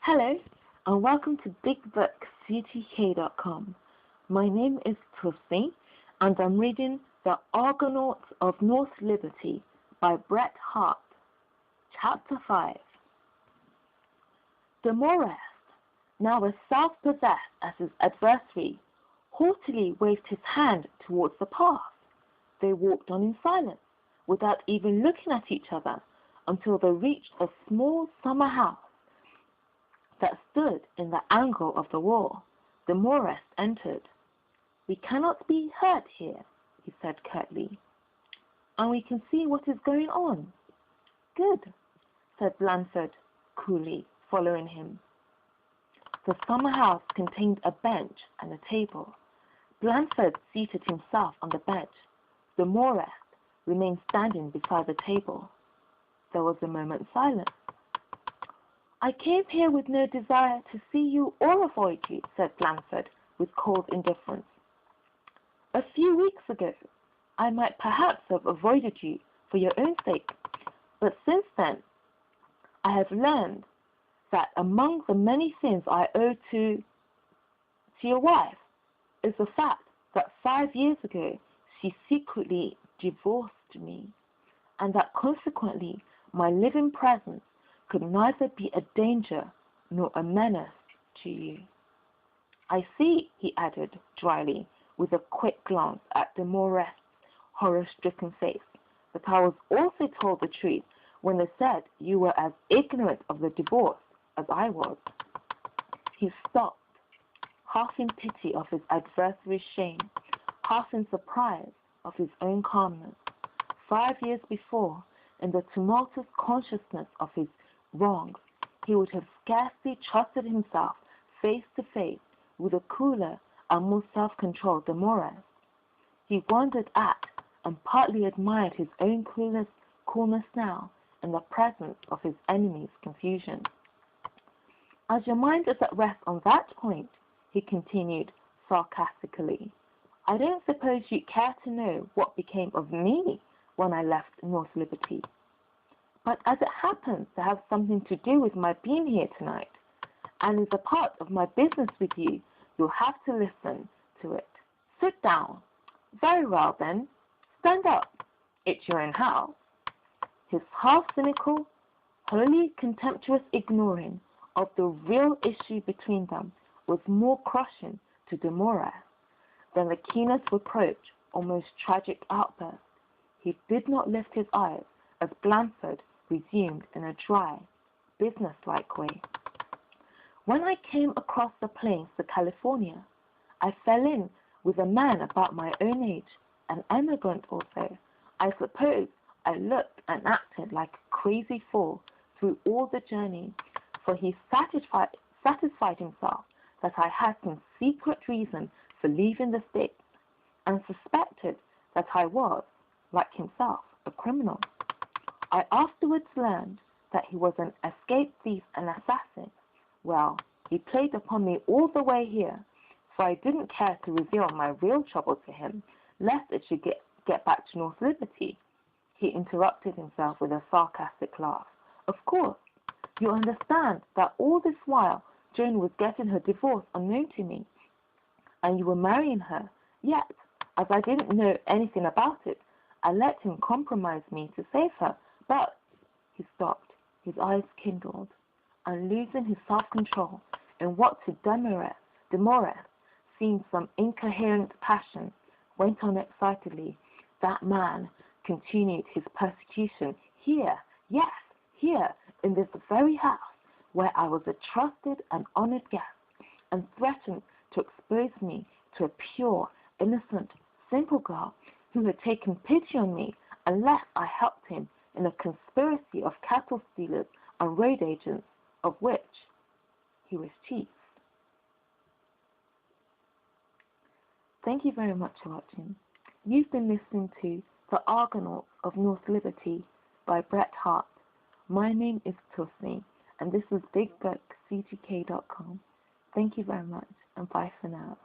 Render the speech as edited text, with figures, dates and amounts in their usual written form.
Hello, and welcome to BigBookCTK.com. My name is Tussie, and I'm reading The Argonauts of North Liberty by Bret Harte, Chapter 5. The Morest, now as self-possessed as his adversary, haughtily waved his hand towards the path. They walked on in silence, without even looking at each other, until they reached a small summer house that stood in the angle of the wall. The Morest entered. "We cannot be heard here," he said curtly, "and we can see what is going on." "Good," said Blanford coolly, following him. The summer house contained a bench and a table. Blanford seated himself on the bench. The Morest remained standing beside the table. There was a moment's silence. "I came here with no desire to see you or avoid you," said Blanford with cold indifference. "A few weeks ago, I might perhaps have avoided you for your own sake, but since then, I have learned that among the many things I owe to your wife is the fact that 5 years ago she secretly divorced me, and that consequently my living presence could neither be a danger nor a menace to you." "I see," he added dryly, with a quick glance at the Morest's horror-stricken face, "that I was also told the truth when they said you were as ignorant of the divorce as I was." He stopped, half in pity of his adversary's shame, half in surprise of his own calmness. 5 years before, in the tumultuous consciousness of his wrongs, he would have scarcely trusted himself face to face with a cooler and more self-controlled the Morest. He wondered at and partly admired his own coolness now in the presence of his enemy's confusion. "As your mind is at rest on that point," he continued sarcastically, "I don't suppose you care to know what became of me when I left North Liberty. But as it happens to have something to do with my being here tonight, and is a part of my business with you, you'll have to listen to it. Sit down." "Very well, then. Stand up. It's your own house." His half-cynical, wholly contemptuous ignoring of the real issue between them was more crushing to the Morest than the keenest reproach, almost tragic outburst. He did not lift his eyes as Blanford resumed in a dry, businesslike way. "When I came across the plains to California, I fell in with a man about my own age, an emigrant also. I suppose I looked and acted like a crazy fool through all the journey, for he satisfied himself that I had some secret reason for leaving the States, and suspected that I was, like himself, a criminal. I afterwards learned that he was an escaped thief and assassin. Well, he played upon me all the way here, for I didn't care to reveal my real trouble to him, lest it should get back to North Liberty." He interrupted himself with a sarcastic laugh. "Of course, you understand that all this while Joan was getting her divorce unknown to me, and you were marrying her. Yet, as I didn't know anything about it, I let him compromise me to save her. But—" He stopped, his eyes kindled, and losing his self-control in what to the Morest seemed some incoherent passion, went on excitedly, "That man continued his persecution here, yes, here, in this very house, where I was a trusted and honored guest, and threatened to expose me to a pure, innocent, simple girl who had taken pity on me unless I helped him in a conspiracy of cattle stealers and road agents, of which he was chief." Thank you very much for watching. You've been listening to The Argonauts of North Liberty by Bret Harte. My name is Tussie, and this is BigBookCTK.com. Thank you very much, and bye for now.